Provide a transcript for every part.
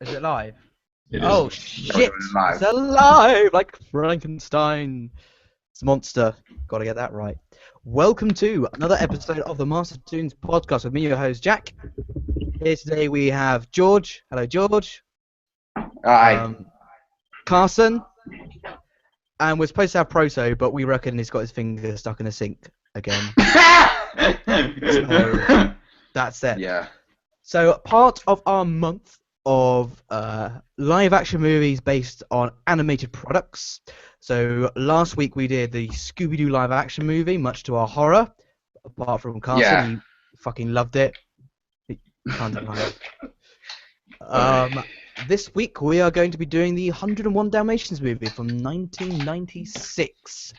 Is it live? It Oh is. We're shit! doing it live. It's alive like Frankenstein. It's a monster. Gotta get that right. Welcome to another episode of the Master Toons podcast with me, your host Jack. Here today we have George. Hello, George. Aye. Carson. And we're supposed to have Proto, but we reckon he's got his finger stuck in a sink again. So that's it. Yeah. So part of our month of live action movies based on animated products. So last week we did the Scooby-Doo live action movie, much to our horror. Apart from Carson, Yeah. he fucking loved it. He can't deny it. This week we are going to be doing the 101 Dalmatians movie from 1996.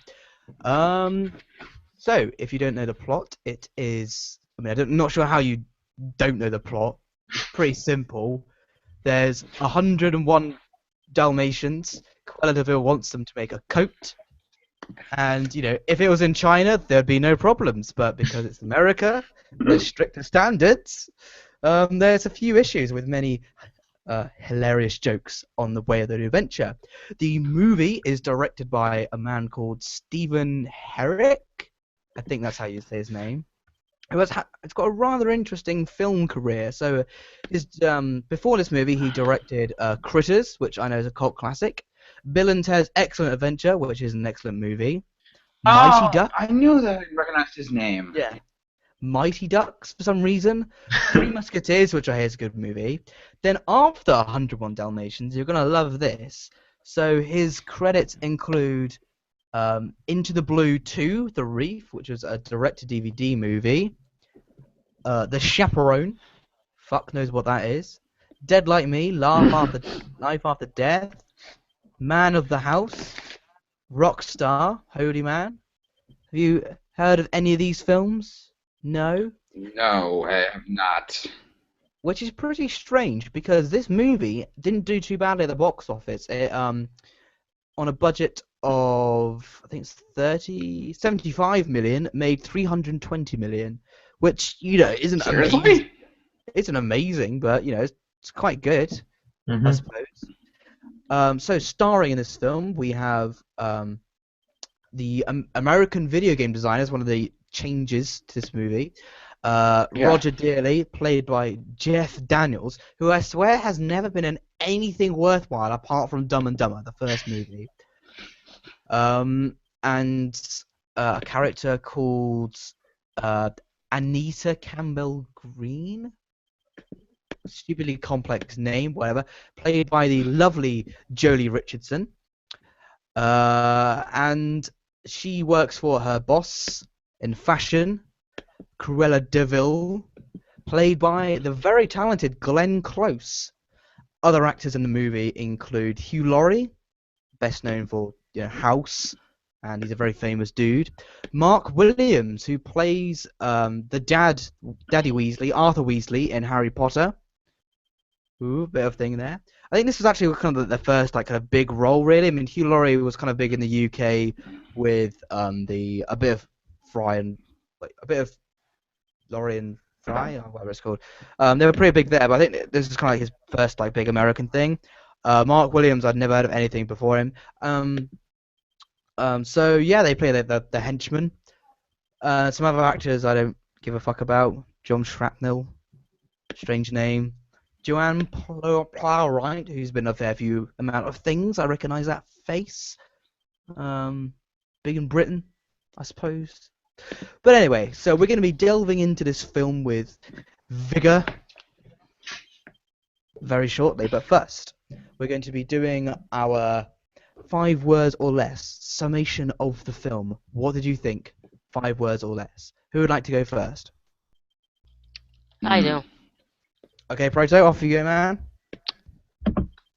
So if you don't know the plot, it is. I'm not sure how you don't know the plot. It's pretty simple. There's 101 Dalmatians. Cruella de Vil wants them to make a coat. And, if it was in China, there'd be no problems. But because it's America, there's stricter standards. There's a few issues with many hilarious jokes on the way of the adventure. The movie is directed by a man called Stephen Herrick. I think that's how you say his name. It's got a rather interesting film career. So, before this movie, he directed Critters, which I know is a cult classic. Bill and Ted's Excellent Adventure, which is an excellent movie. Mighty Ducks. I knew that I recognized his name. Yeah. Mighty Ducks, for some reason. Three Musketeers, which I hear is a good movie. Then after 101 Dalmatians, you're going to love this. So his credits include Into the Blue 2, The Reef, which was a direct-to-DVD movie. The Chaperone, fuck knows what that is. Dead Like Me, Life After Death. Man of the House, Rockstar, Holy Man. Have you heard of any of these films? No? No, I have not. Which is pretty strange because this movie didn't do too badly at the box office. It on a budget of I think it's 75 million, made 320 million, which isn't Seriously? amazing. Isn't amazing, but it's quite good, I suppose. So starring in this film we have the American video game designers, one of the changes to this movie. Roger Dearly, played by Jeff Daniels, who I swear has never been in anything worthwhile apart from Dumb and Dumber, the first movie. And a character called Anita Campbell Green, stupidly complex name, whatever, played by the lovely Jolie Richardson. And she works for her boss in fashion, Cruella de Vil, played by the very talented Glenn Close. Other actors in the movie include Hugh Laurie, best known for House, and he's a very famous dude. Mark Williams, who plays the Daddy Weasley, Arthur Weasley in Harry Potter. Ooh, bit of thing there. I think this was actually kind of the first kind of big role, really. I mean, Hugh Laurie was kind of big in the UK with a bit of Fry and a bit of Laurie and Fry, or whatever it's called. They were pretty big there, but I think this is kind of like his first big American thing. Mark Williams, I'd never heard of anything before him. So yeah, they play the henchman. Some other actors I don't give a fuck about. John Shrapnel, strange name. Joanne Plowright, who's been a fair few amount of things. I recognise that face. Big in Britain, I suppose. But anyway, so we're going to be delving into this film with vigour very shortly. But first, we're going to be doing our 5 words or less summation of the film. What did you think? 5 words or less. Who would like to go first? I do. Okay, Proto, off you go, man.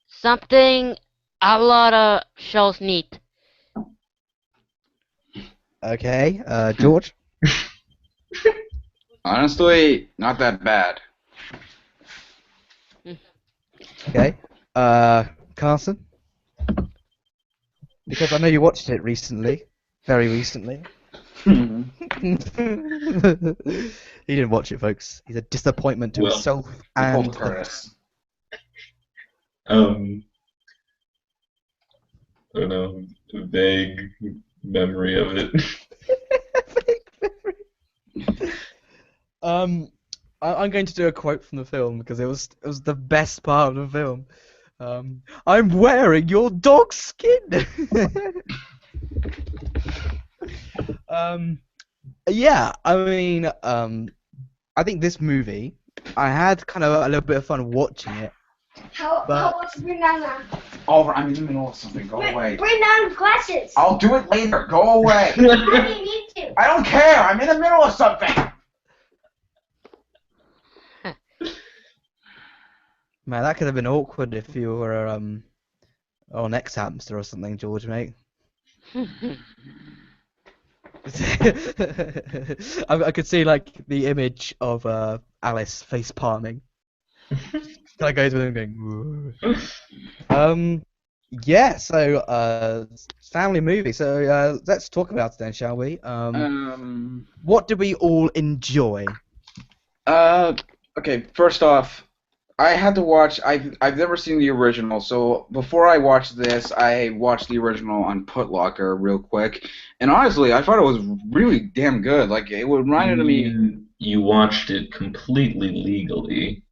Something a lot of shows need. Okay, George. Honestly, not that bad. Okay, Carson. Because I know you watched it recently, very recently. He didn't watch it, folks. He's a disappointment to himself and. Um, I don't know, vague memory of it. Um, I'm going to do a quote from the film because it was the best part of the film. I'm wearing your dog's skin. um, yeah, I mean, I think this movie, I had kind of a little bit of fun watching it, How but much bring down now? Oliver, I'm in the middle of something. Go away. Bring down glasses. I'll do it later. Go away. How do you need to? I don't care. I'm in the middle of something. man, that could have been awkward if you were on X Hamster or something, George, mate. I could see like the image of Alice face palming. Kind of goes with him going. Whoa. Yeah. So family movie. So let's talk about it then, shall we? What do we all enjoy? Okay. First off, I had to watch. I've never seen the original, so before I watched this, I watched the original on Putlocker real quick, and honestly, I thought it was really damn good. Like it reminded me. You watched it completely legally.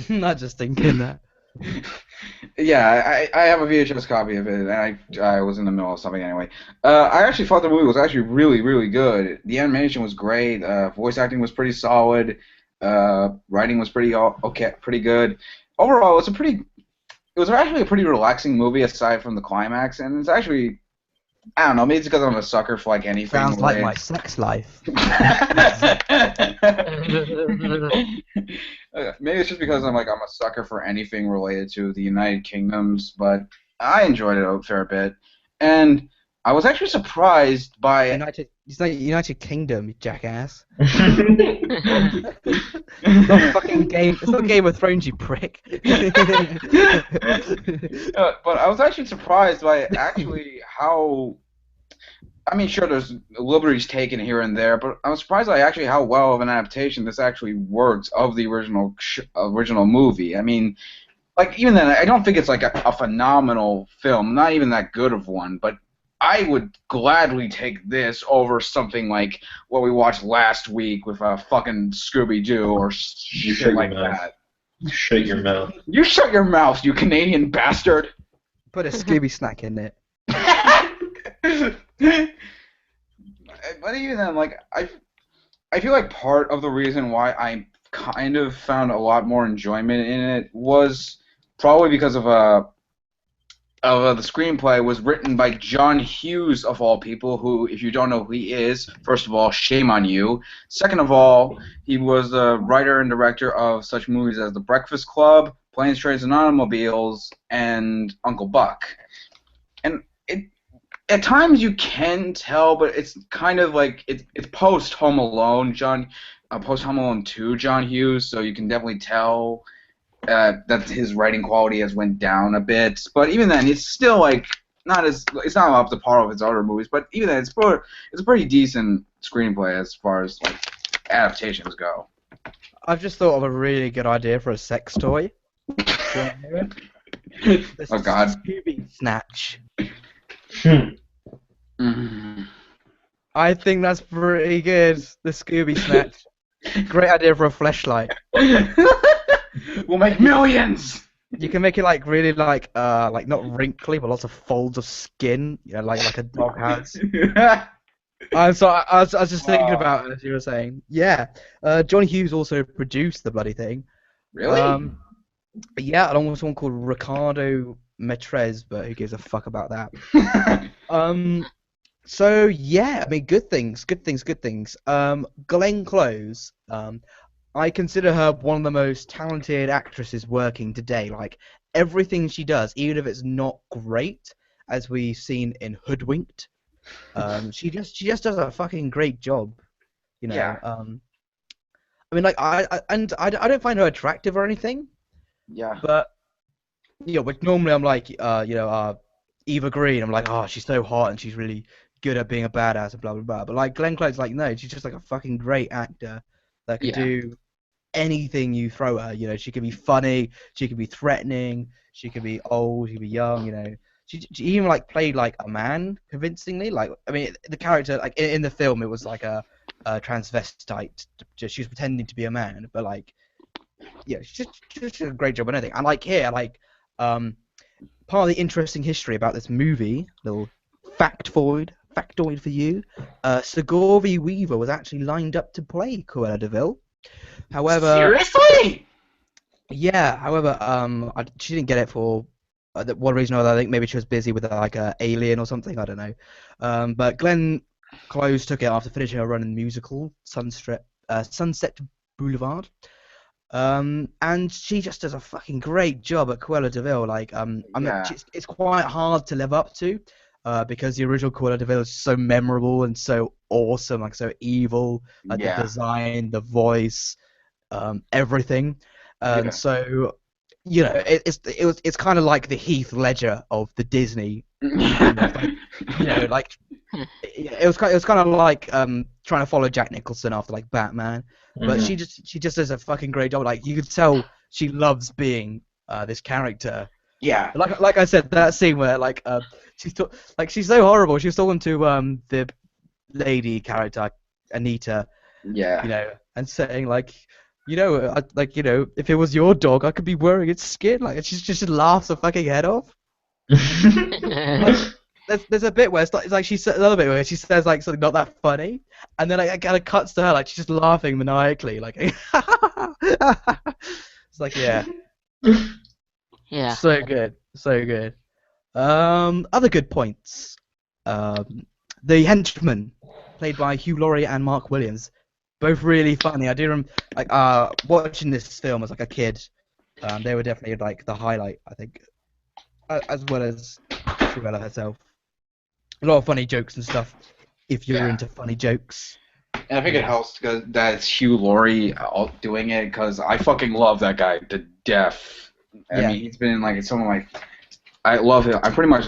Not just thinking that. Yeah, I have a VHS copy of it, and I was in the middle of something anyway. I actually thought the movie was actually really, really good. The animation was great. Voice acting was pretty solid. Writing was pretty good. Overall, it was actually a pretty relaxing movie aside from the climax, and it's actually, I don't know, maybe it's because I'm a sucker for like anything. Sounds like my sex life. Maybe it's just because I'm a sucker for anything related to the United Kingdoms, but I enjoyed it a fair bit, and I was actually surprised by. It's not United Kingdom, you jackass. It's not fucking game. It's not Game of Thrones, you prick. But I was actually surprised by actually how. I mean, sure, there's liberties taken here and there, but I was surprised by actually how well of an adaptation this actually works of the original movie. I mean, like even then, I don't think it's like a phenomenal film, not even that good of one, but I would gladly take this over something like what we watched last week with fucking Scooby-Doo or shit like that. Shut your mouth. You shut your mouth, you Canadian bastard! Put a Scooby snack in it. But even then, like, I feel like part of the reason why I kind of found a lot more enjoyment in it was probably because of the screenplay was written by John Hughes, of all people, who, if you don't know who he is, first of all, shame on you. Second of all, he was the writer and director of such movies as The Breakfast Club, Planes, Trains, and Automobiles, and Uncle Buck. And at times you can tell, but it's kind of like it's post Home Alone, post Home Alone 2, John Hughes, so you can definitely tell that his writing quality has went down a bit. But even then, it's still like it's not up to par of his other movies. But even then, it's a pretty decent screenplay as far as like adaptations go. I've just thought of a really good idea for a sex toy. Oh God. Scooby Snatch. Mm. I think that's pretty good. The Scooby Snatch. Great idea for a fleshlight. We'll make millions. You can make it like really like not wrinkly, but lots of folds of skin, you know, like a dog has. I was just thinking about it as you were saying. Yeah, John Hughes also produced the bloody thing. Really? Yeah, along with someone called Ricardo Metrez, but who gives a fuck about that? So yeah, I mean, good things. Glenn Close, I consider her one of the most talented actresses working today. Like everything she does, even if it's not great, as we've seen in Hoodwinked, she just does a fucking great job. You know. Yeah. I mean, like I don't find her attractive or anything. Yeah. But but normally I'm like Eva Green. I'm like, oh, she's so hot and she's really good at being a badass and blah blah blah. But like Glenn Close, like no, she's just like a fucking great actor that could do anything you throw her. You know, she could be funny, she could be threatening, she could be old, she could be young. You know, she even like played like a man convincingly. Like, I mean, the character like in the film, it was like a transvestite. Just she was pretending to be a man, but like, yeah, she did a great job on anything. And like here, like, part of the interesting history about this movie, little factoid for you, Sigourney Weaver was actually lined up to play Cruella de Vil. However, Seriously? yeah, however, she didn't get it for one reason or another. I think maybe she was busy with like a Alien or something. I don't know. But Glenn Close took it after finishing her run in the musical Sunset Boulevard. And she just does a fucking great job at Cruella de Vil. Like, I mean, Yeah. it's quite hard to live up to, because the original Cruella de Vil is so memorable and so awesome, like so evil, like Yeah. the design, the voice, everything. And Yeah. so, you know, it's kind of like the Heath Ledger of the Disney. You know, like it was kind of like trying to follow Jack Nicholson after like Batman. But Mhm. she just does a fucking great job. Like you could tell she loves being this character. Yeah. Like I said, that scene where like she's so horrible. She was talking to the lady character Anita, Yeah. you know, and saying like, you know, like, you know, if it was your dog, I could be wearing its skin. Like, and she just laughs her fucking head off. There's a bit where it's like she says another bit where she says like something not that funny, and then like, it kind of cuts to her like she's just laughing maniacally, like it's like yeah, Yeah. so good, so good. Other good points. The henchman, played by Hugh Laurie and Mark Williams, both really funny. I do like watching this film as like a kid. They were definitely like the highlight, I think, as well as Cruella herself. A lot of funny jokes and stuff, if you're Yeah. into funny jokes. And I think it helps because that's Hugh Laurie doing it because I fucking love that guy to death. I Yeah. mean, he's been in like some of my. I love him. I pretty much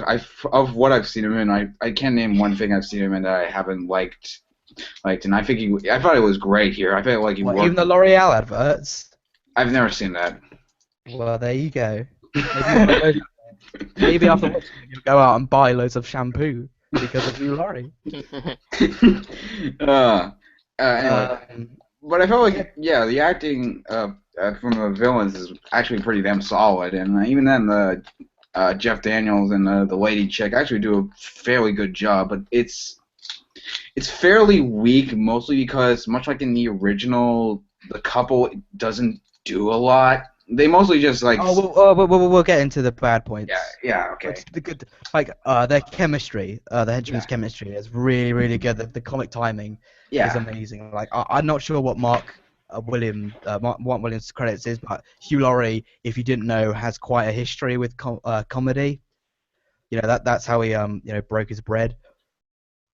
of what I've seen him in. I can't name one thing I've seen him in that I haven't liked, and I think I thought it was great here. I felt like he Well, worked. even the L'Oreal adverts. I've never seen that. Well, there you go. Maybe after watching it, you'll go out and buy loads of shampoo because of Hugh Laurie. Anyway, but I felt like the acting from the villains is actually pretty damn solid, and even then the Jeff Daniels and the lady chick actually do a fairly good job, but it's fairly weak, mostly because much like in the original, the couple doesn't do a lot. They mostly just like. We'll get into the bad points. Yeah, okay. But the good, like their chemistry, the henchman's chemistry is really, really good. The comic timing is amazing. Like I'm not sure what Mark Williams' credits is, but Hugh Laurie, if you didn't know, has quite a history with comedy. You know that's how he you know broke his bread.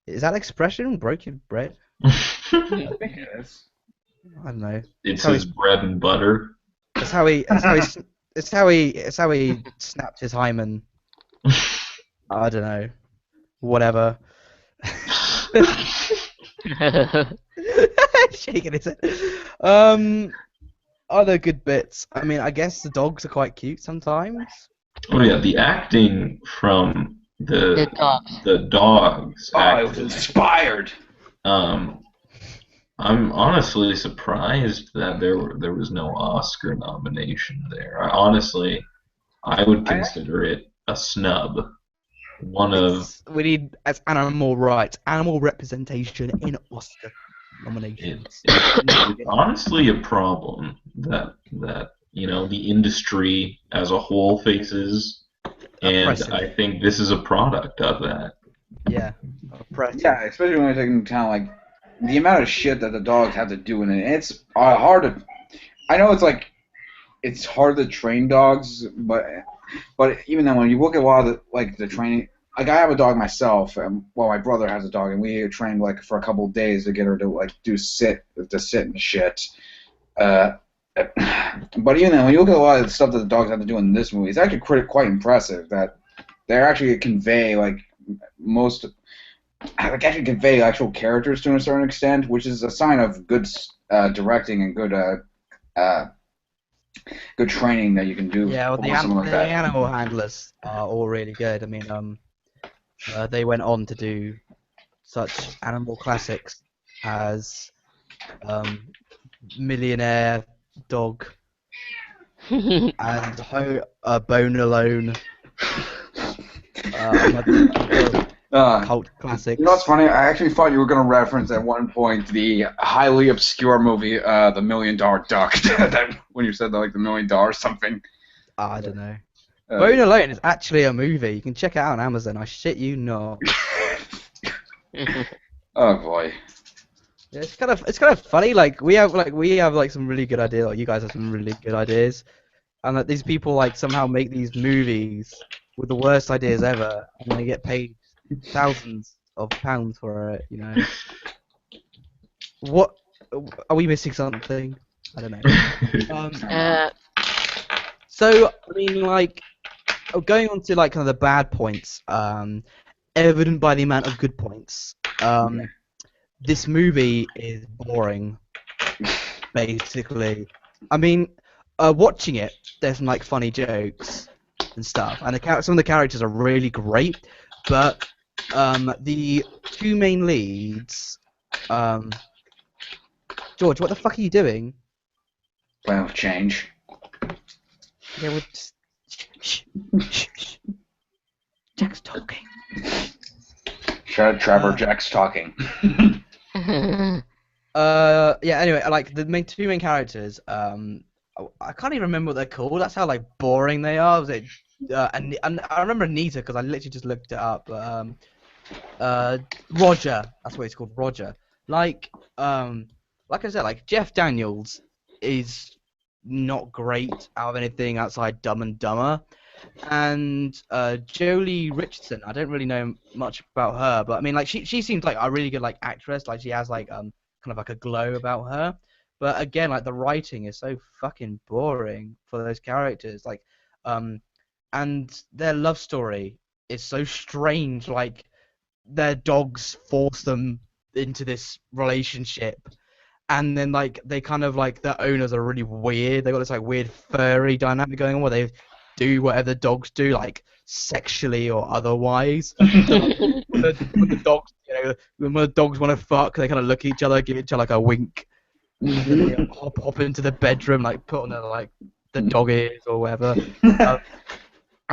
Is that expression, broke your bread? I think it is. I don't know. It's his bread and butter. It's how he snapped his hymen. I don't know. Whatever. Shaking his head. Other good bits. I mean, I guess the dogs are quite cute sometimes. Oh yeah, the acting from The dogs. the dogs. Oh, I was inspired. I'm honestly surprised that there was no Oscar nomination there. I would consider it a snub. We need as animal rights, animal representation in Oscar nominations. It's honestly a problem that you know the industry as a whole faces, and Oppressive. I think this is a product of that. Yeah. Oppressive. Yeah, especially when I take into account like the amount of shit that the dogs have to do in it. It's hard to. I know it's hard to train dogs, but even then, when you look at a lot of the training, like I have a dog myself, and my brother has a dog, and we trained like for a couple of days to get her to like sit and shit. But even then, when you look at a lot of the stuff that the dogs have to do in this movie, it's actually quite impressive that they're actually convey actually convey actual characters to a certain extent, which is a sign of good directing and good uh, good training that you can do Yeah, well, for something like the that. animal handlers are all really good. I mean, they went on to do such animal classics as Millionaire Dog and Bone Alone, another other Uh, cult you know what's classics. funny? I actually thought you were going to reference at one point the highly obscure movie, The $1,000,000 Duck. That when you said like the $1,000,000 something. I don't know. Uh, Bone Alone is actually a movie. You can check it out on Amazon. I shit you not. oh boy. Yeah, it's kind of funny. Like we have some really good ideas. Like you guys have some really good ideas, and that these people like somehow make these movies with the worst ideas ever, and they get paid thousands of pounds for it. You know, what are we missing something? I don't know. uh, So I mean, like going on to like kind of the bad points, evident by the amount of good points. This movie is boring, basically. I mean, watching it, there's some like funny jokes and stuff, and some of the characters are really great, but the two main leads, um, George, what the fuck are you doing? Plan of change. Yeah, we're just... shh, shh, shh. Jack's talking. Shut up, Trevor. Jack's talking. Yeah. Anyway, like the two main characters. I can't even remember what they're called. That's how like boring they are. Was it? And I remember Anita because I literally just looked it up. But Roger. That's what he's called. Roger. Like like I said, like Jeff Daniels is not great out of anything outside Dumb and Dumber. And Jolie Richardson, I don't really know much about her, but I mean, like she seems like a really good like actress. Like she has like kind of like a glow about her. But again, like the writing is so fucking boring for those characters. Like and their love story is so strange. Like their dogs force them into this relationship, and then like they kind of like their owners are really weird. They got this like weird furry dynamic going on where they do whatever the dogs do, like sexually or otherwise. So like when the dogs, when the dogs want to fuck, they kind of look at each other, give each other like a wink, and then they hop into the bedroom, like put on their like the dog ears or whatever.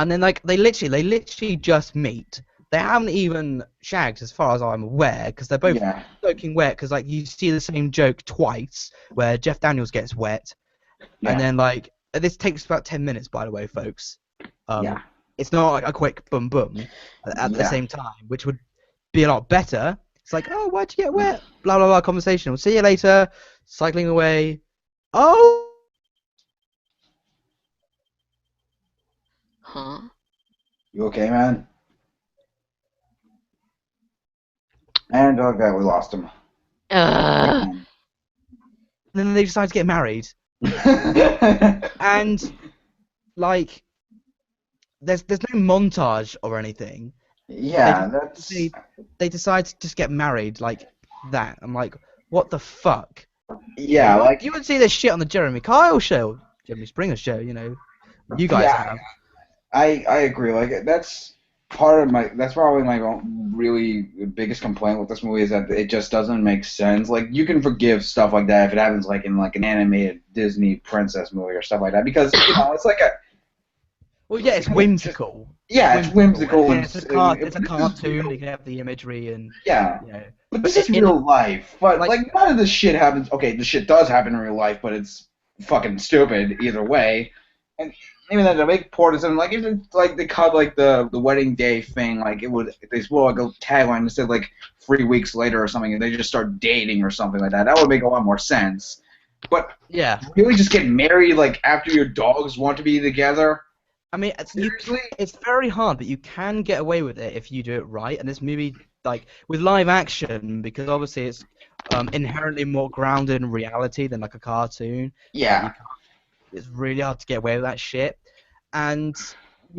And then like they literally just meet. They haven't even shagged as far as I'm aware, because they're both Yeah. soaking wet. Because like you see the same joke twice, where Jeff Daniels gets wet, Yeah. and then like this takes about 10 minutes, by the way, folks. Yeah. It's not like a quick boom boom at the Yeah. same time, which would be a lot better. It's like, oh, why'd you get wet? Blah blah blah. Conversation. We'll see you later. Cycling away. Oh. huh? You okay, man? And okay, we lost him. And then they decide to get married. And like there's no montage or anything. yeah, that's They decide to just get married like that. I'm like, what the fuck? yeah, like You would see this shit on the Jeremy Kyle show, Jeremy Springer show, you guys yeah, have. I agree. Like that's part of my that's probably my really biggest complaint with this movie is that it just doesn't make sense. Like you can forgive stuff like that if it happens like in like an animated Disney princess movie or stuff like that because it's like a Well, yeah, it's whimsical. yeah, it's whimsical Yeah, and it's a cartoon. You can have the imagery and yeah. you know. But this is in- real life. But like- like none of this shit happens. Okay, this shit does happen in real life, but it's fucking stupid either way. And even then, to make Portishead like even like they cut like the wedding day thing, like it would they spoil like a tagline instead like 3 weeks later or something, and they just start dating or something like that. That would make a lot more sense. But Yeah, really, just get married like after your dogs want to be together. I mean, Seriously? it's very hard, but you can get away with it if you do it right. And this movie, like with live action, because obviously it's inherently more grounded in reality than like a cartoon. Yeah. It's really hard to get away with that shit. And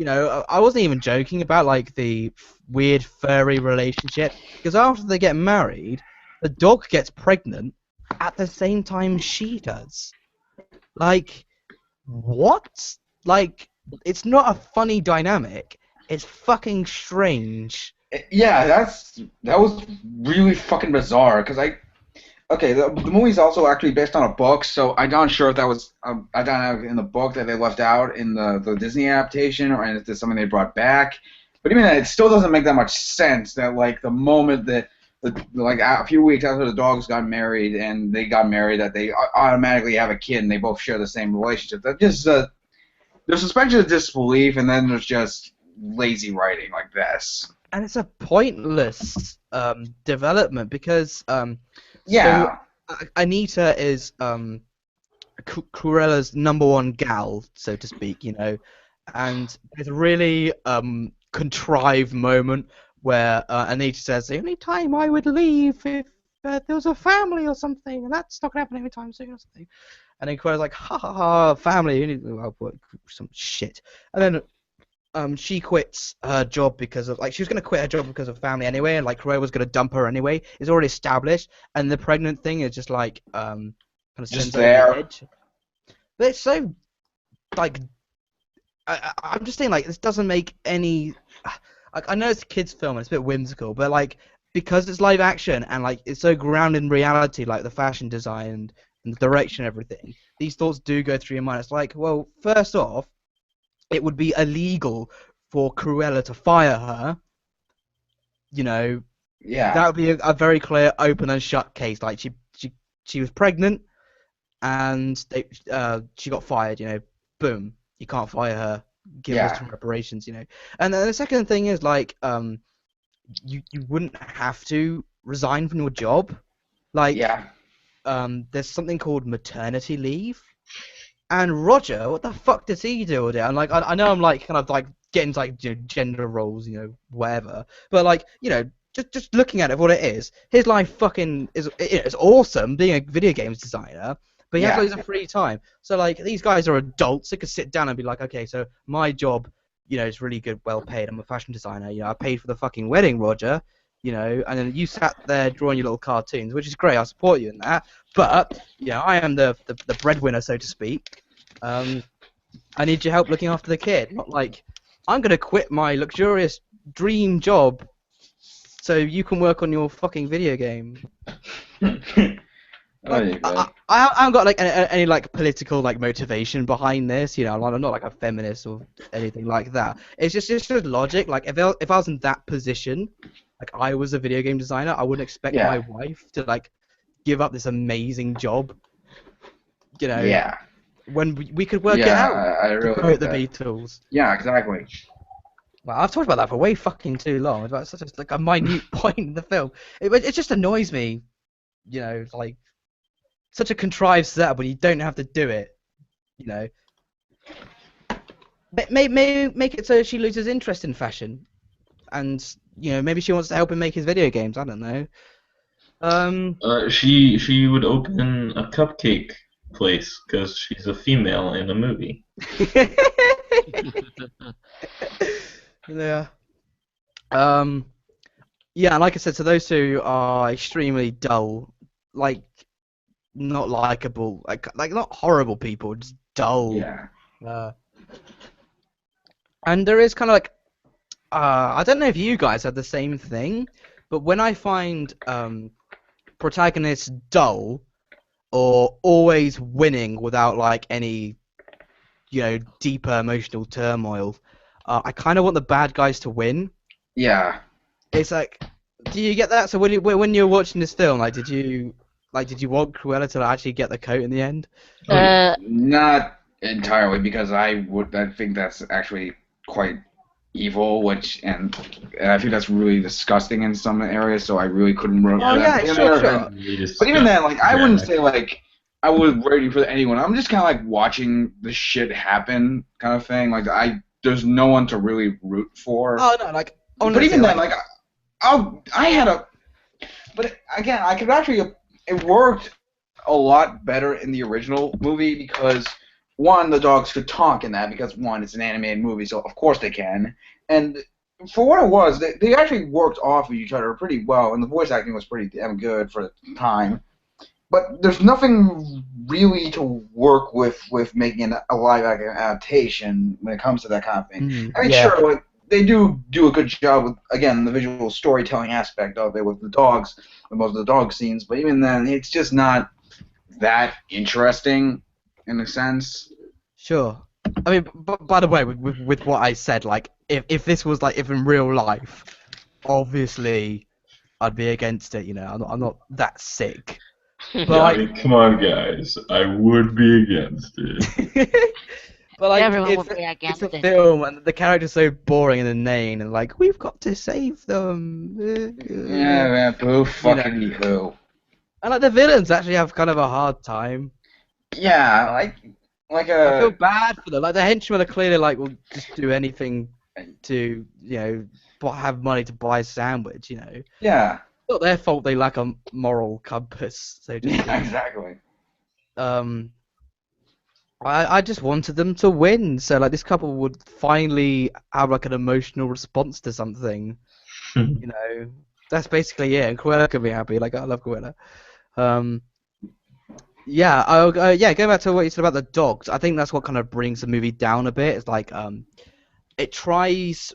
I wasn't even joking about like the weird furry relationship, because after they get married, the dog gets pregnant at the same time she does. Like, what? Like, it's not a funny dynamic. It's fucking strange. Yeah, that was really fucking bizarre. Okay, the movie's also actually based on a book, so I'm not sure if that was I don't know in the book that they left out in the Disney adaptation, or if it's something they brought back. But even then, it still doesn't make that much sense. That like the moment that like a few weeks after the dogs got married and they got married, that they automatically have a kid and they both share the same relationship. That just there's suspension of disbelief, and then there's just lazy writing like this. And it's a pointless development because Yeah. so Anita is Cruella's #1 gal, so to speak, you know, and there's a really contrived moment where Anita says the only time I would leave if there was a family or something, and that's not gonna happen anytime soon or something. And then Cruella's like, ha ha ha, family, you need some shit. And then she quits her job because of she was gonna quit her job because of family anyway, and like Cruella was gonna dump her anyway. It's already established, and the pregnant thing is just like kind of Just sends her over the there. edge. But it's so like I'm just saying like this doesn't make any. I know it's a kids' film and it's a bit whimsical, but like because it's live action and like it's so grounded in reality, like the fashion design and the direction and everything, these thoughts do go through your mind. It's like, well, first off, it would be illegal for Cruella to fire her. You know, Yeah. that would be a very clear open and shut case. Like she was pregnant and she got fired. You know, boom, you can't fire her. Give us some reparations. You know, and then the second thing is like you wouldn't have to resign from your job. Like there's something called maternity leave. And Roger, what the fuck does he do all day? And like, I know I'm like kind of like getting like gender roles, you know, whatever. But like, you know, just looking at it, what it is, his life fucking is it's awesome being a video games designer. But he has loads of free time. So like, these guys are adults. They could sit down and be like, okay, so my job, you know, is really good, well paid. I'm a fashion designer. You know, I paid for the fucking wedding, Roger. You know, and then you sat there drawing your little cartoons, which is great. I support you in that. But you know, I am the breadwinner, so to speak. I need your help looking after the kid. Not like I'm gonna quit my luxurious dream job so you can work on your fucking video game. Like, I haven't got like any like political like motivation behind this, you know. I'm not like a feminist or anything like that. It's just logic. Like if I was in that position, like I was a video game designer, I wouldn't expect my wife to like give up this amazing job. You know. Yeah. When we could work it out. I really to quote the Beatles. Yeah, exactly. Well, I've talked about that for way fucking too long. It's about such a minute point in the film. It just annoys me, you know, like such a contrived setup when you don't have to do it, you know. Make it so she loses interest in fashion, and you know maybe she wants to help him make his video games. I don't know. She would open a cupcake place because she's a female in a movie. Yeah. Yeah, like I said, so those two are extremely dull, like not likable, like not horrible people, just dull. Yeah. And there is kind of like, I don't know if you guys have the same thing, but when I find protagonists dull or always winning without like any, you know, deeper emotional turmoil, I kind of want the bad guys to win. Yeah. It's like, do you get that? So when you're watching this film, like, did you want Cruella to actually get the coat in the end? Not entirely, because I think that's actually quite evil, and I think that's really disgusting in some areas. So I really couldn't. Oh yeah, sure. But even then, like, I wouldn't say like I was ready for anyone. I'm just kind of like watching the shit happen, kind of thing. Like there's no one to really root for. Oh no, like. But even then, like, I had a. But again, I could actually. It worked a lot better in the original movie because, one, the dogs could talk in that because, one, it's an animated movie, so of course they can. And for what it was, they actually worked off of each other pretty well, and the voice acting was pretty damn good for the time. but there's nothing really to work with making a live action adaptation when it comes to that kind of thing. I mean, Yeah. sure, like they do a good job with, again, the visual storytelling aspect of it with the dogs, with most of the dog scenes, but even then, it's just not that interesting in a sense. Sure. I mean, by the way, with what I said, like, if this was like, if in real life, obviously, I'd be against it. I'm not that sick. Yeah, I But mean, come on, guys. I would be against it. like, but like, Everyone would be it's a against it. film, and the character's so boring and inane, and like, we've got to save them. Yeah, man, boo fucking who. And like, the villains actually have kind of a hard time. Yeah, like I feel a bad for them. Like, the henchmen are clearly like, will just do anything to, have money to buy a sandwich. yeah, It's not their fault they lack a moral compass, so to speak. yeah, exactly. Um, I just wanted them to win, so like this couple would finally have like an emotional response to something. That's basically it. And Cruella could be happy. Like, I love Cruella. Um, yeah. Yeah. Going back to what you said about the dogs, I think that's what kind of brings the movie down a bit. It's like it tries.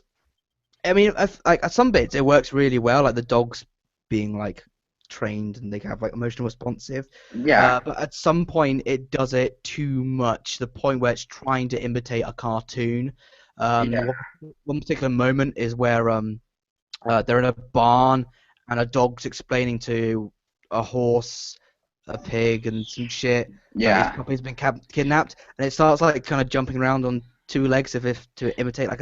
I mean, like at some bits it works really well, like the dogs being like trained and they have like emotional responsive. Yeah, But at some point it does it too much, the point where it's trying to imitate a cartoon. yeah, One particular moment is where they're in a barn and a dog's explaining to a horse, a pig, and some shit that his yeah, puppy's been kidnapped, and it starts like kind of jumping around on two legs as if to imitate like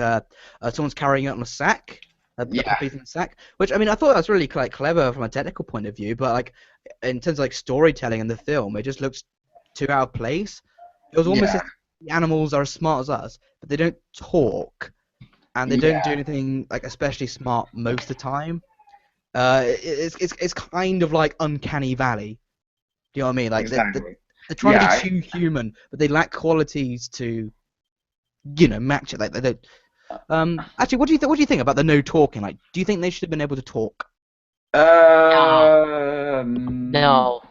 someone's carrying it on a sack. The yeah, puppy's in a sack, which I mean I thought that was really quite clever from a technical point of view, but like in terms of like storytelling in the film, it just looks too out of place. It was almost yeah, as if the animals are as smart as us, but they don't talk and they don't do yeah, anything like especially smart most of the time. It's kind of like Uncanny Valley. Do you know what I mean? Like exactly. they're trying Yeah, to be too human, but they lack qualities to match it. Like they don't. Actually, what do you think about the no talking? Like, do you think they should have been able to talk? No.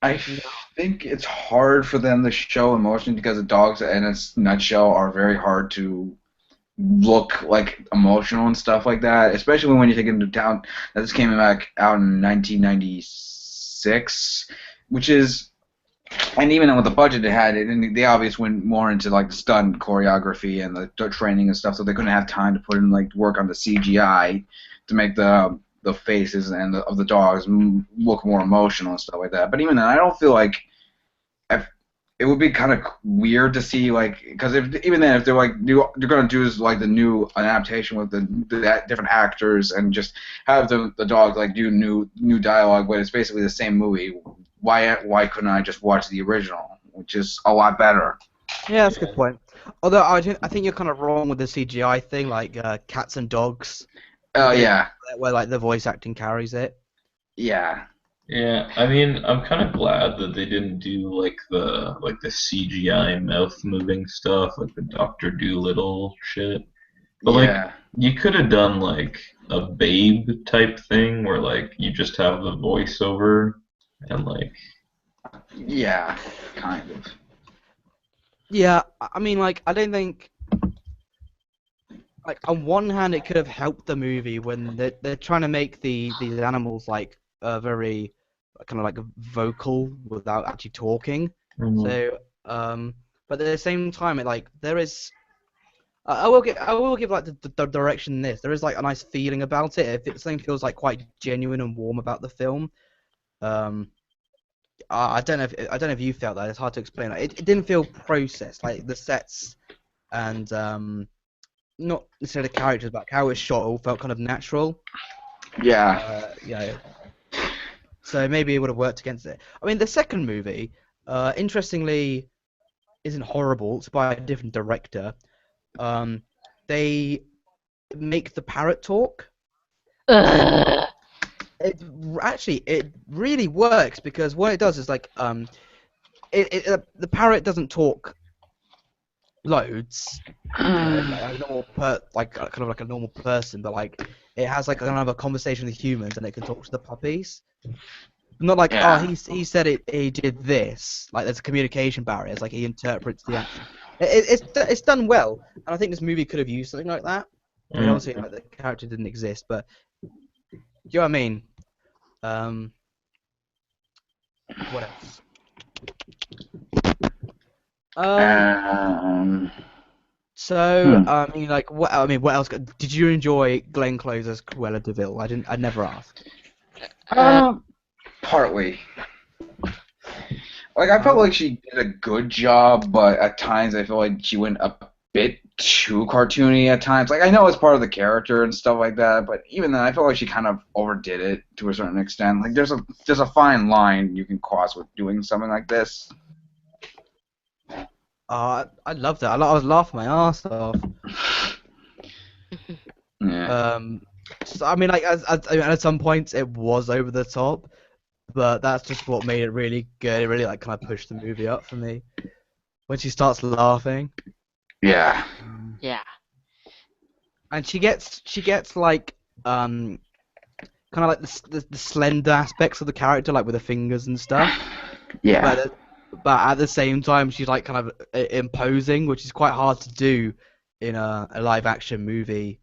I think it's hard for them to show emotion because the dogs, in a nutshell, are very hard to look like emotional and stuff like that. Especially when you take into account that this came back out in 1996, which is, and even with the budget they had, they obviously went more into like the stunt choreography and the training and stuff, so they couldn't have time to put in like work on the CGI to make the faces and of the dogs look more emotional and stuff like that. But even then, I don't feel like it would be kind of weird to see like because even then if they're like they're gonna do is like the new adaptation with the different actors and just have the dogs like do new dialogue, but it's basically the same movie. Why couldn't I just watch the original, which is a lot better? Yeah, that's a good point. Although I think you're kind of wrong with the CGI thing, like cats and dogs. Oh yeah, Where like the voice acting carries it. yeah, Yeah, I mean, I'm kind of glad that they didn't do like the CGI mouth moving stuff, like the Doctor Doolittle shit. But like, yeah, you could have done like a Babe type thing where like you just have the voiceover and like, yeah, kind of. Yeah, I mean, like I don't think. Like on one hand, it could have helped the movie when they're trying to make these animals like very kind of like vocal without actually talking. Mhm. So but at the same time, it like there is. I will give like the direction in this. There is like a nice feeling about it. If something feels like quite genuine and warm about the film. Um, I don't know if you felt that. It's hard to explain. Like, it didn't feel processed. Like the sets and not necessarily the characters, but how it was shot all felt kind of natural. Yeah, So maybe it would have worked against it. I mean, the second movie, interestingly, isn't horrible. It's by a different director. They make the parrot talk. Ugh. It really works because what it does is like the parrot doesn't talk loads. Like a normal kind of like a normal person, but like it has like kind of a conversation with humans and it can talk to the puppies. Not like, oh, Yeah. he said he did this. Like there's a communication barrier. It's like he interprets the action. It's done well, and I think this movie could have used something like that. I mean, Mm. obviously, like the character didn't exist, but do you know what I mean? What else? So Hmm. I mean, like, what? I mean, what else? Did you enjoy Glenn Close's Cruella de Vil? I never asked. Partly. Like, I felt like she did a good job, but at times I feel like she went a bit too cartoony at times. Like, I know it's part of the character and stuff like that, but even then, I felt like she kind of overdid it to a certain extent. Like, there's a fine line you can cross with doing something like this. I loved it. I was laughing my ass off. Yeah. So, I mean, like, I mean, at some points it was over the top, but that's just what made it really good. It really like kind of pushed the movie up for me when she starts laughing. Yeah. Yeah. And she gets like kind of like the slender aspects of the character, like with the fingers and stuff. Yeah. But at the same time, she's like kind of imposing, which is quite hard to do in a live action movie.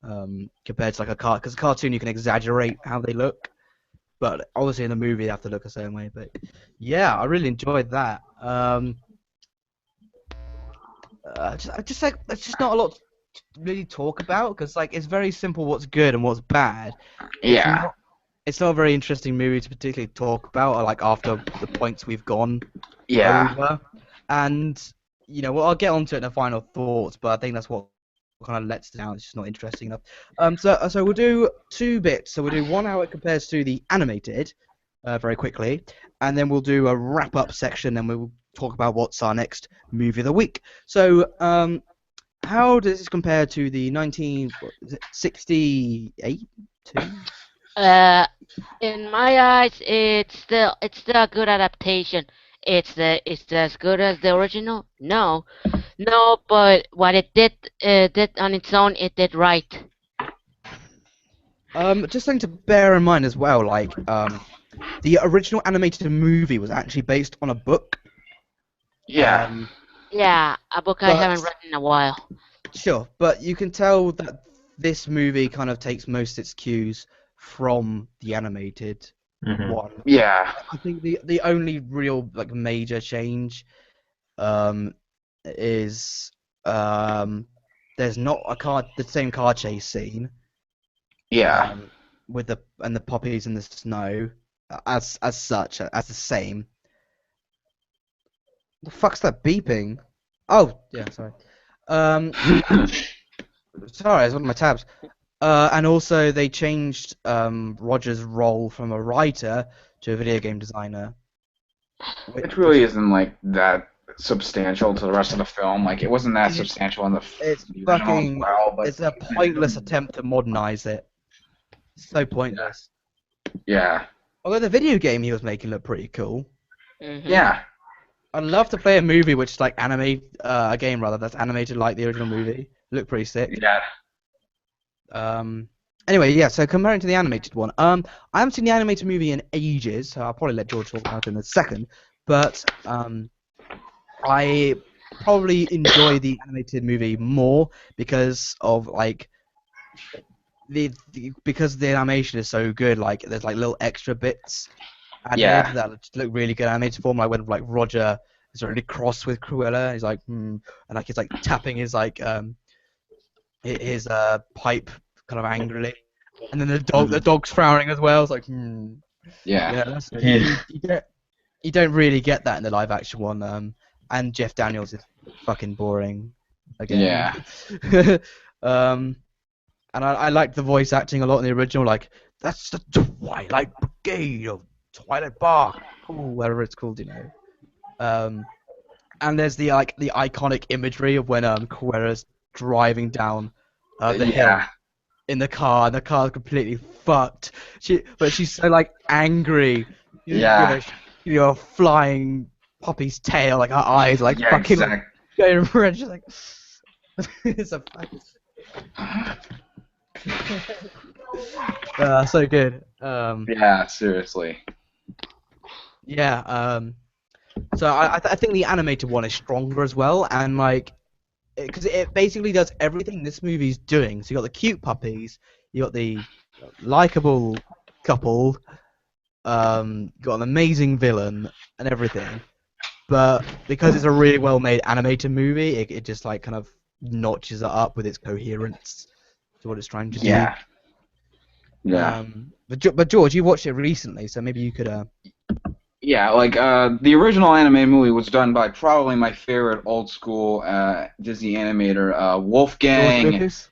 Compared to like because a cartoon you can exaggerate how they look, but obviously in the movie they have to look a certain way. But yeah, I really enjoyed that. Just like it's just not a lot to really talk about because like it's very simple what's good and what's bad. Yeah. It's not a very interesting movie to particularly talk about, or like after the points we've gone Yeah. over. And you know, well, I'll get onto it in the final thoughts, but I think that's what kind of lets it down. It's just not interesting enough. So we'll do two bits. So we'll do one how it compares to the animated, very quickly, and then we'll do a wrap-up section, and we'll talk about what's our next movie of the week. So, how does this compare to the 1968? In my eyes, it's still a good adaptation. It's as good as the original. No, no, but what it did on its own, it did right. Just something to bear in mind as well, like the original animated movie was actually based on a book. Yeah. Yeah, a book I But haven't read in a while. sure, but you can tell that this movie kind of takes most of its cues from the animated one. Yeah. I think the only real like major change is there's not the same car chase scene Yeah. with the poppies in the snow as such as the same. The fuck's that beeping? Oh yeah, sorry. Sorry, it's one of my tabs. And also they changed Roger's role from a writer to a video game designer. It really isn't like that substantial to the rest of the film. Like, it wasn't that substantial in the It's the original as fucking. well, but It's a pointless attempt to modernize it. So pointless. yeah. Although the video game he was making looked pretty cool. Yeah. I'd love to play a movie which is like a game rather that's animated like the original movie. Look pretty sick. Yeah. Anyway, yeah. So comparing to the animated one, I haven't seen the animated movie in ages, so I'll probably let George talk about it in a second. But I probably enjoy the animated movie more because of like because the animation is so good. Like there's like little extra bits added that just look really good animated form. Like when like Roger is really cross with Cruella, he's like and like he's like tapping his like his pipe kind of angrily, and then the dog's frowning as well. It's like Yeah. you don't really get that in the live action one. And Jeff Daniels is fucking boring again. Yeah. And I liked the voice acting a lot in the original. Like that's the Twilight Brigade of Twilight Park, whatever it's called, you know. And there's the like the iconic imagery of when Cruella's driving down the hill in the car, and the car's completely fucked. But she's so like angry. Yeah. You know, flying puppy's tail, like her eyes, like fucking going red. She's like, it's a so good. Yeah, seriously. Yeah. So I think the animated one is stronger as well, and like, because it basically does everything this movie's doing. So you got the cute puppies, you got the likable couple, you got an amazing villain and everything. But because it's a really well-made animated movie, it just like kind of notches it up with its coherence to what it's trying to do. Yeah. Yeah. But George, you watched it recently, so maybe you could Yeah, like the original anime movie was done by probably my favorite old school Disney animator, George Wolfgang. Lucas.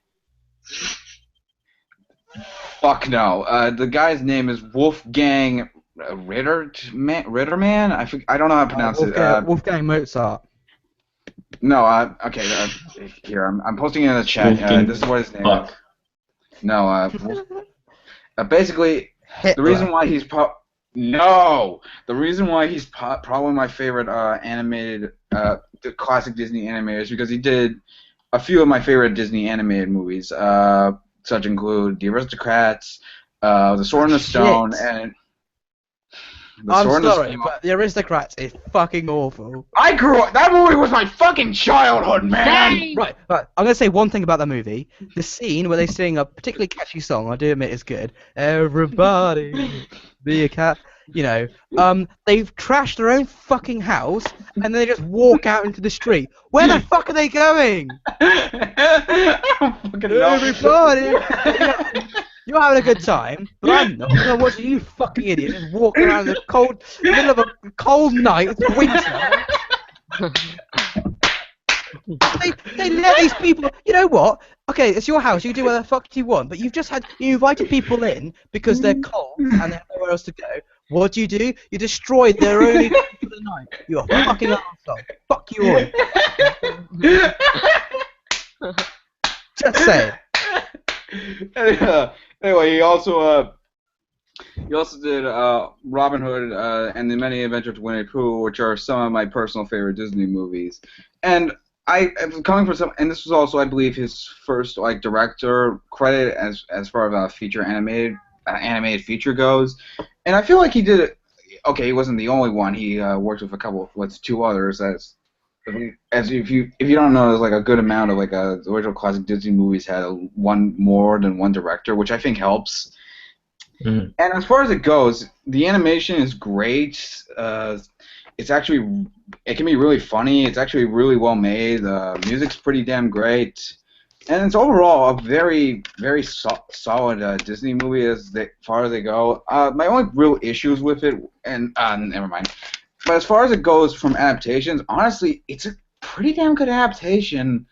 Fuck no. The guy's name is Wolfgang Ritterman. I don't know how to pronounce it. Wolfgang Mozart. No. Okay. Here, I'm posting it in the chat. This is what his name is. No. Basically, Hitler. the reason why he's probably my favorite animated the classic Disney animators because he did a few of my favorite Disney animated movies. Such include The Aristocrats, The Sword and the Stone, and I'm sorry, but The Aristocrats is fucking awful. I grew up. That movie was my fucking childhood, man. Right. I'm gonna say one thing about that movie. The scene where they sing a particularly catchy song, I do admit it's good. Everybody be a cat. You know, they've trashed their own fucking house and then they just walk out into the street. Where the fuck are they going? I don't fucking know. Everybody. You're having a good time, but I'm not. I'm watching you fucking idiots just walking around in the middle of a cold night. It's winter. They let these people. You know what? Okay, it's your house. You can do whatever the fuck you want, but you invited people in because they're cold and they have nowhere else to go. What do? You destroyed their only for the night. You're a fucking asshole. Fuck you all. Just say it. Anyway, he also did Robin Hood and the Many Adventures of Winnie the Pooh, which are some of my personal favorite Disney movies. And coming from and this was also, I believe, his first like director credit as far as a feature animated feature goes. And I feel like he did it. Okay, he wasn't the only one. He worked with two others. As if you don't know, there's like a good amount of like original classic Disney movies had more than one director, which I think helps. And as far as it goes, the animation is great. It can be really funny. It's actually really well made. The music's pretty damn great, and it's overall a very, very solid Disney movie as far as they go. My only real issues with it, and never mind. But as far as it goes from adaptations, honestly, it's a pretty damn good adaptation,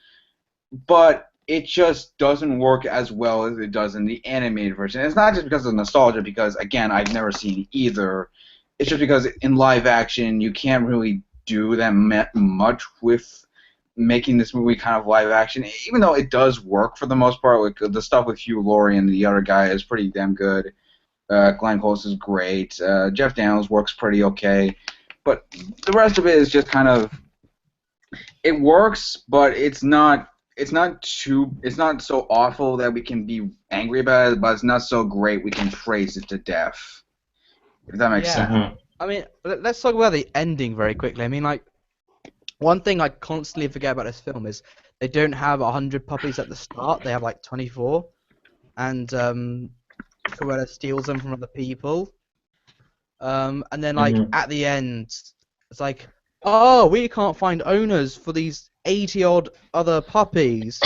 but it just doesn't work as well as it does in the animated version. And it's not just because of nostalgia, because, again, I've never seen either. It's just because in live action, you can't really do that much with making this movie kind of live action, even though it does work for the most part. Like, the stuff with Hugh Laurie and the other guy is pretty damn good. Glenn Close is great. Jeff Daniels works pretty okay. But the rest of it is just kind of, it works, but it's not so awful that we can be angry about it, but it's not so great we can praise it to death. If that makes sense. I mean, let's talk about the ending very quickly. I mean, like, one thing I constantly forget about this film is they don't have 100 puppies at the start. They have like 24, and Cruella steals them from other people. And then, like, at the end, it's like, oh, we can't find owners for these 80-odd other puppies.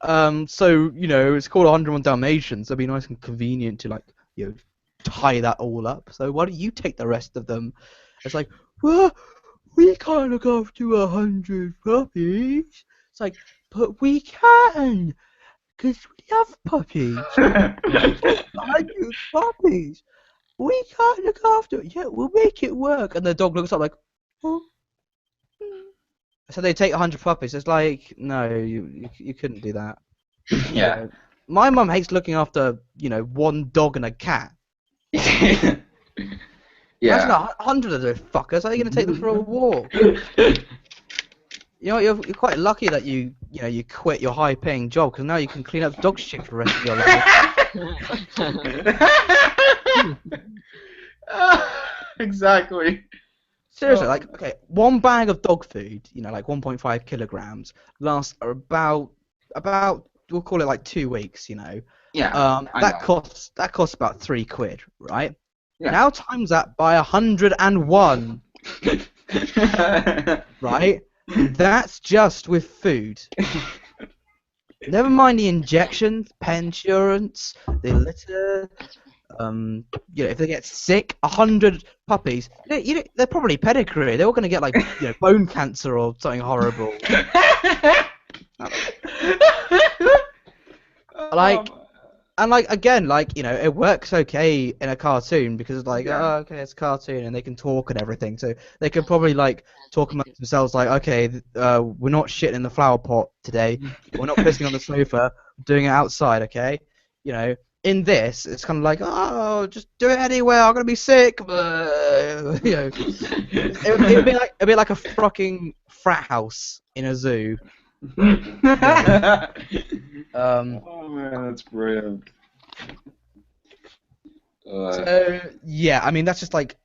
So, you know, it's called 101 Dalmatians. It'd be nice and convenient to, like, you know, tie that all up. So why don't you take the rest of them? It's like, well, we can't look after 100 puppies. It's like, but we can, because we have puppies. 100 puppies. We can't look after it. Yeah, we'll make it work. And the dog looks up like, oh. So they take 100 puppies. It's like, no, you couldn't do that. Yeah. You know, my mum hates looking after, you know, one dog and a cat. Yeah. Imagine 100 of those fuckers. How are you going to take them for a walk? You know, you're quite lucky that you quit your high-paying job, because now you can clean up dog shit for the rest of your life. Exactly. Seriously, Oh. like, okay, one bag of dog food, like 1.5 kilograms, lasts about we'll call it like 2 weeks. Yeah, I That know. costs about £3, right? Yeah. Now times that by 101, right? That's just with food. Never mind the injections, pet insurance, the litter. If they get sick, 100 puppies, they're probably pedigree. They're all gonna get like, bone cancer or something horrible. Like, and like again, like it works okay in a cartoon because it's like, Yeah. oh, okay, it's a cartoon and they can talk and everything, so they could probably like talk amongst themselves like, okay, we're not shitting in the flower pot today, we're not pissing on the sofa, we're doing it outside, okay, In this, it's kind of like, oh, just do it anywhere. I'm gonna be sick. It'd be like a fucking frat house in a zoo. Oh man, that's brilliant. So yeah, I mean that's just like.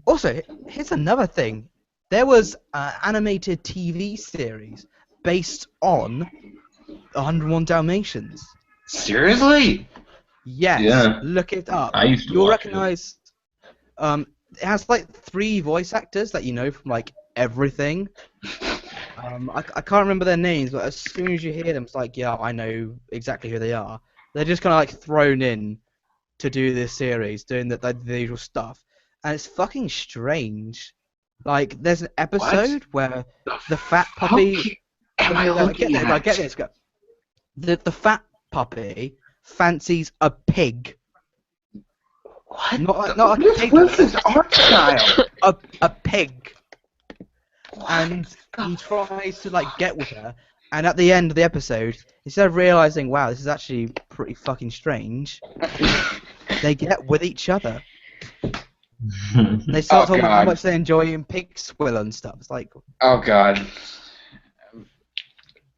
Also, here's another thing. There was an animated TV series based on 101 Dalmatians. Seriously? Yes, Yeah. look it up. I used to You'll watch it. recognize. It has like 3 voice actors that you know from like everything. I can't remember their names, but as soon as you hear them, it's like, yeah, I know exactly who they are. They're just kind of like thrown in to do this series, doing the usual stuff, and it's fucking strange. Like, there's an episode where the fat puppy. Am I looking at? Get this. The fat puppy fancies a pig. What? Not like a pig. What's this art style? A pig. And he tries to like get with her, and at the end of the episode, instead of realizing, wow, this is actually pretty fucking strange, they get with each other. They start talking about how much they enjoy in pig swill and stuff. It's like, Oh god,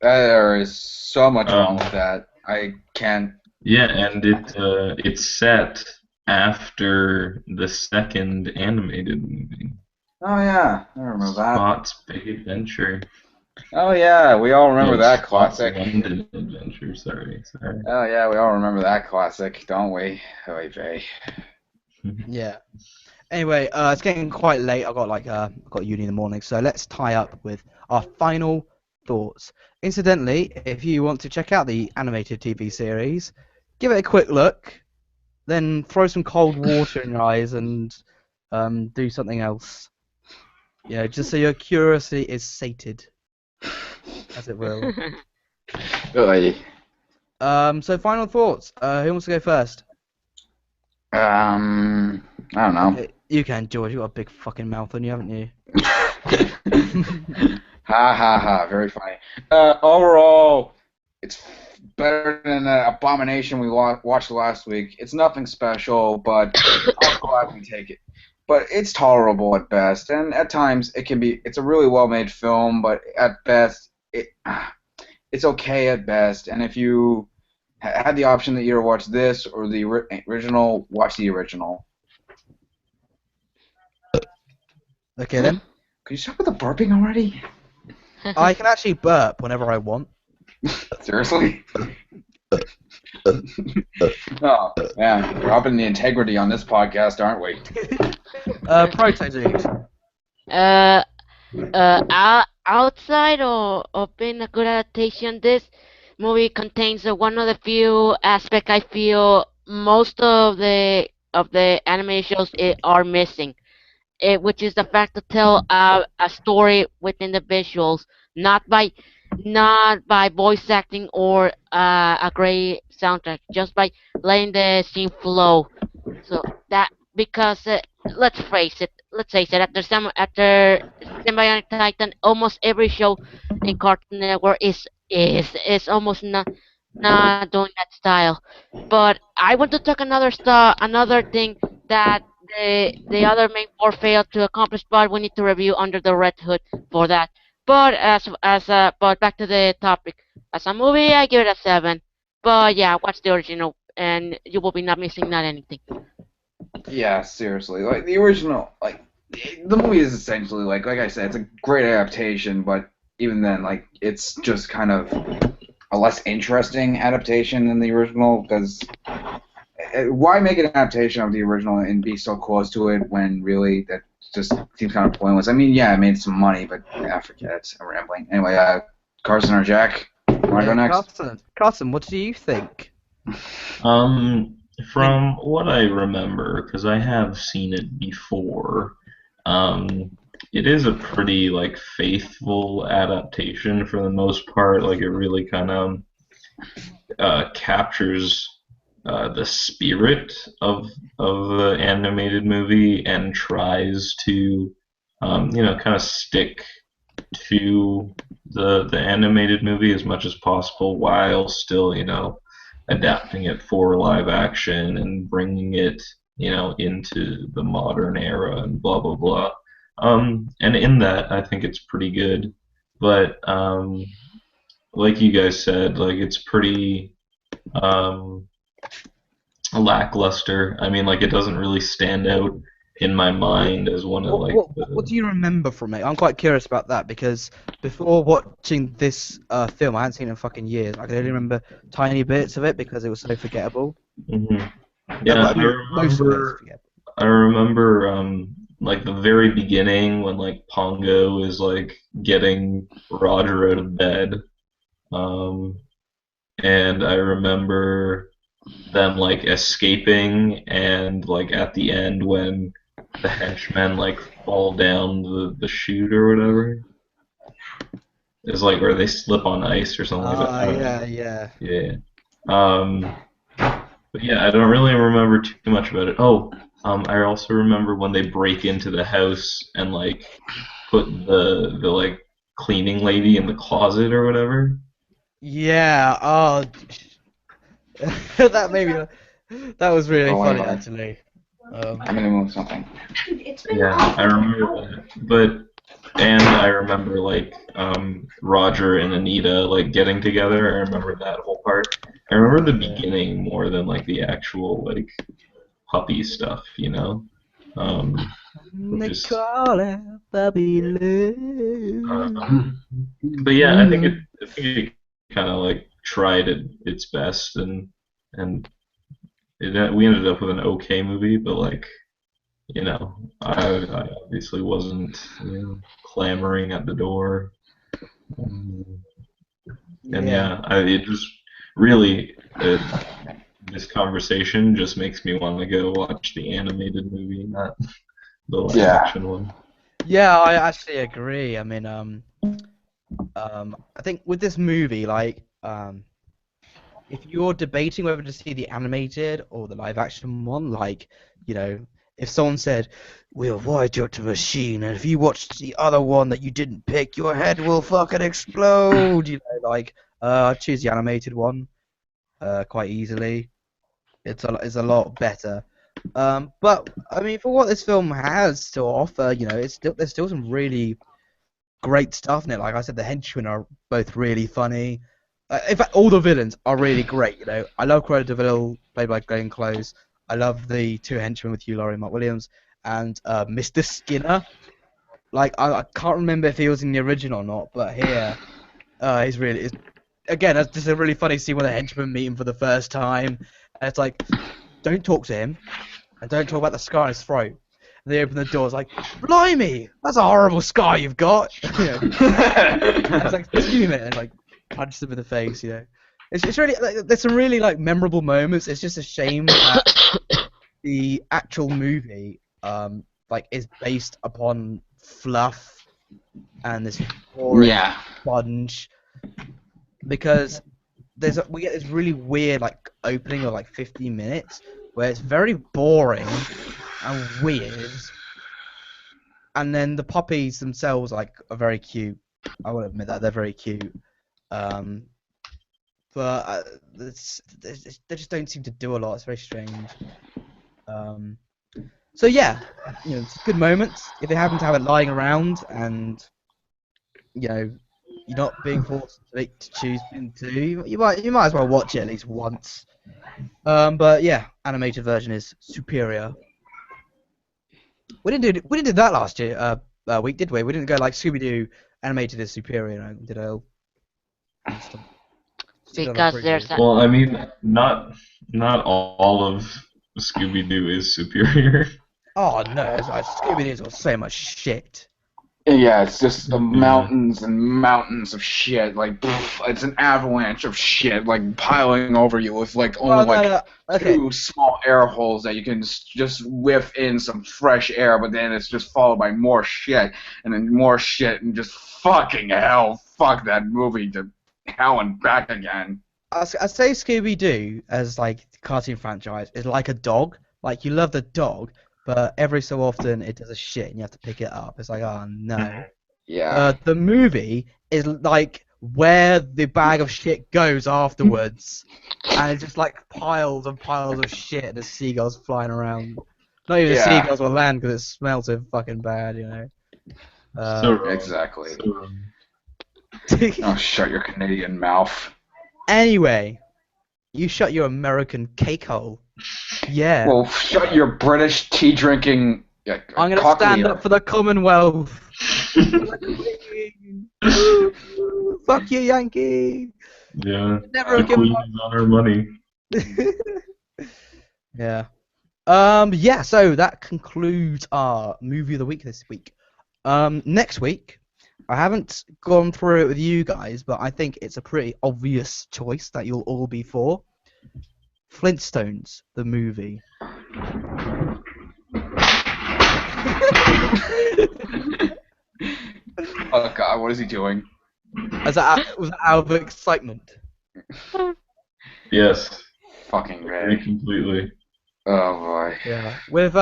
there is so much wrong with that. I can't. Yeah, and it's set after the second animated movie, Oh yeah, I remember that. Spot's Big Adventure. Oh yeah, we all remember No, that Spot's classic. London Adventure. Sorry. Oh yeah, we all remember that classic, don't we? Oy vey. yeah. Anyway, it's getting quite late. I've got uni in the morning, so let's tie up with our final thoughts. Incidentally, if you want to check out the animated TV series, give it a quick look, then throw some cold water in your eyes and do something else. Just so your curiosity is sated, as it will. Oy. So final thoughts. Who wants to go first? I don't know. Okay, you can, George. You got a big fucking mouth on you, haven't you? Ha ha ha! Very funny. Overall, it's better than the Abomination we watched last week. It's nothing special, but I'm glad we take it. But it's tolerable at best, and at times it can be. It's a really well-made film, but at best, it's okay at best. And if you had the option that you either watch this or the original, watch the original. Okay then. Could you stop with the burping already? I can actually burp whenever I want. Seriously? Oh, man. We're upping the integrity on this podcast, aren't we? Proto Outside of being a good adaptation, this movie contains one of the few aspects I feel most of the animated shows are missing. Which is the fact to tell a story within the visuals, not by voice acting or a great soundtrack, just by letting the scene flow. So that because let's face it, after Symbiotic Titan, almost every show in Cartoon Network is almost not doing that style. But I want to talk another thing that the other main four failed to accomplish, but we need to review Under the Red Hood for that. But but back to the topic. As a movie, I give it a 7. But yeah, watch the original, and you will be not missing out anything. Yeah, seriously. Like the original, like the movie is essentially like I said, it's a great adaptation, but even then, like it's just kind of a less interesting adaptation than the original because why make an adaptation of the original and be so close to it when really that just seems kind of pointless? I mean, yeah, it made some money, but yeah, forget it. I'm rambling. Anyway, Carson or Jack, want to go next? Carson, what do you think? Um, I mean, from what I remember, because I have seen it before, it is a pretty like faithful adaptation for the most part. Like it really kind of captures the spirit of the animated movie and tries to kind of stick to the animated movie as much as possible while still adapting it for live action and bringing it into the modern era and blah blah blah. And in that, I think it's pretty good. But like you guys said, like it's pretty um, lackluster. I mean, like it doesn't really stand out in my mind as one of like what the. do you remember from it? I'm quite curious about that because before watching this film, I hadn't seen it in fucking years. I can only remember tiny bits of it because it was so forgettable. Mhm. Yeah, But I mean, most of it is forgettable. I remember like the very beginning when like Pongo is like getting Roger out of bed. Um, and I remember them like escaping and like at the end when the henchmen like fall down the chute or whatever. Is like where they slip on ice or something like that. Ah, I don't know. yeah, yeah. Yeah. Um, but yeah, I don't really remember too much about it. Oh, I also remember when they break into the house and like put the like cleaning lady in the closet or whatever. Yeah, oh, that made me. That was really Oh, wait, funny, hold actually. I'm gonna move something. It's been Yeah, off I for remember hours. that. But and I remember like Roger and Anita like getting together. I remember that whole part. I remember the Yeah. beginning more than like the actual like puppy stuff, which They is. call it puppy love. Um, but yeah, I think it kind of like tried its best, and we ended up with an okay movie, but like I obviously wasn't clamoring at the door. Um, and Yeah. yeah, it just really this conversation just makes me want to go watch the animated movie, not the live Yeah. action one. Yeah, I actually agree. I mean, I think with this movie, like, if you're debating whether to see the animated or the live action one, like, you know, if someone said, "We'll wired you up to a machine, and if you watch the other one that you didn't pick, your head will fucking explode," like, I'd choose the animated one, quite easily. It's a lot better. But I mean, for what this film has to offer, there's still some really great stuff in it. Like I said, the henchmen are both really funny. In fact, all the villains are really great. I love Cruella de Vil, played by Glenn Close. I love the two henchmen with Hugh Laurie and Mark Williams, and Mr. Skinner. Like I can't remember if he was in the original or not, but here, he's really. Again, that's just a really funny scene when the henchmen meet him for the first time, and it's like, don't talk to him, and don't talk about the scar on his throat. And they open the door, it's like, blimey, that's a horrible scar you've got. It's like, excuse me, and like punches him in the face. It's really like, there's some really like memorable moments. It's just a shame that the actual movie like is based upon fluff and this boring Yeah. sponge because we get this really weird like opening of like 15 minutes where it's very boring and weird, and then the puppies themselves like are very cute. I will admit that they're very cute. Um, but they just don't seem to do a lot. It's very strange. Um, so yeah, it's good moments if they happen to have it lying around, and you're not being forced to choose between two. You might as well watch it at least once. But yeah, animated version is superior. We didn't do that last year. Week, did we? We didn't go like Scooby Doo animated as superior. And did all. Just another Because preview. there's a Well, I mean, not all of Scooby Doo is superior. Oh no, it's like Scooby Doo's got so much shit. Yeah, it's just Yeah. mountains and mountains of shit. Like, it's an avalanche of shit, like, piling over you with, like, only, No. Okay. two small air holes that you can just whiff in some fresh air, but then it's just followed by more shit, and then more shit, and just fucking hell, fuck that movie to hell and back again. I say Scooby Doo as like the cartoon franchise is like a dog. Like you love the dog, but every so often it does a shit and you have to pick it up. It's like, oh no. Yeah. The movie is like where the bag of shit goes afterwards, and it's just like piles and piles of shit. And the seagulls flying around. Not even the Yeah. seagulls will land because it smells so fucking bad, you know. So wrong. Exactly. So wrong. Oh, shut your Canadian mouth. Anyway, you shut your American cake hole. Yeah. Well, shut your British tea drinking. I'm gonna stand up for the Commonwealth. Fuck you, Yankee. Yeah. Never The give Queen up. is on her money. Yeah. Yeah, so that concludes our movie of the week this week. Next week, I haven't gone through it with you guys, but I think it's a pretty obvious choice that you'll all be for. Flintstones, the movie. Oh god, what is he doing? Was that out of excitement? Yes. Fucking Very Ray. completely. Oh boy. Yeah. With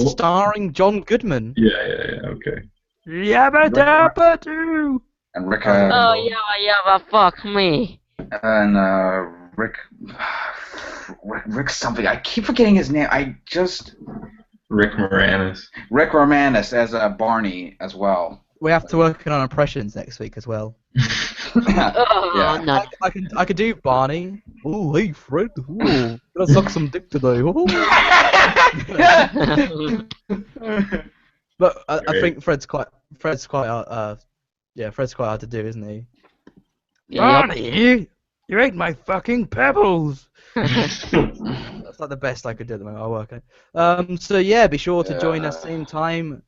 starring John Goodman. Yeah. Okay. Yabba dabba doo. And Rick, oh yeah, fuck me. and Rick something. I keep forgetting his name. Rick Moranis. Rick Romanus as Barney as well. We have to work on impressions next week as well. Oh Yeah. no. I could do Barney. Oh, hey Fred. Ooh, gonna suck some dick today. Ooh. But I think Fred's quite Fred's quite hard to do, isn't he? Yep. Barney, you ate my fucking pebbles. That's like the best I could do at the moment. I'll work on it. So yeah, be sure to join us same time,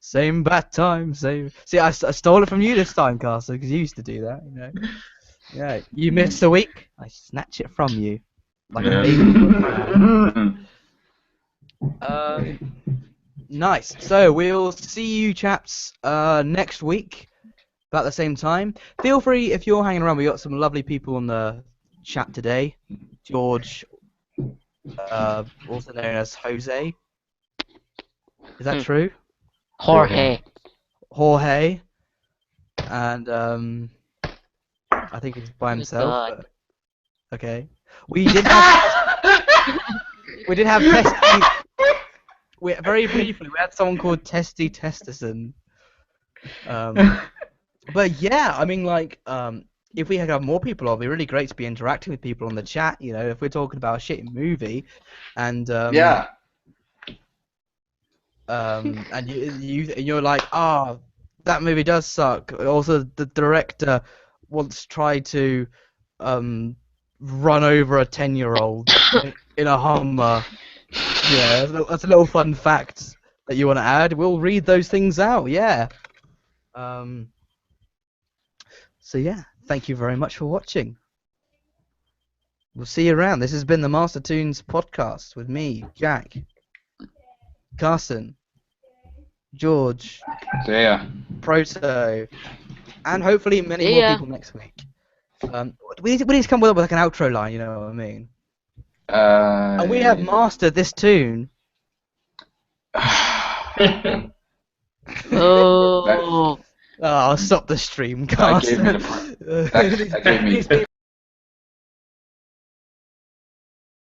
same bat time, same. See, I stole it from you this time, Carson, because you used to do that, you know. Yeah, you missed a week, I snatch it from you, like Yeah. a baby. Nice. So we'll see you chaps next week about the same time. Feel free if you're hanging around. We got some lovely people on the chat today. George, also known as Jose. Is that true? Jorge. Jorge. And I think he's by himself. God. But... Okay. We did have Testy. Very briefly, we had someone called Testy Testerson. But yeah, I mean, like, if we had more people on, it'd be really great to be interacting with people on the chat. You know, if we're talking about a shitty movie, and Yeah. and you're like, that movie does suck. Also, the director once tried to run over a 10-year-old in a Hummer. Yeah, that's a little fun fact that you want to add. We'll read those things out. Yeah. So yeah, thank you very much for watching. We'll see you around. This has been the Master Toons podcast with me, Jack, Carson, George, See ya. Proto, and hopefully many See more ya. people next week. We need to come up with like an outro line. You know what I mean? And we have mastered this tune. Oh. I'll stop the stream, That gave Carson. me that gave me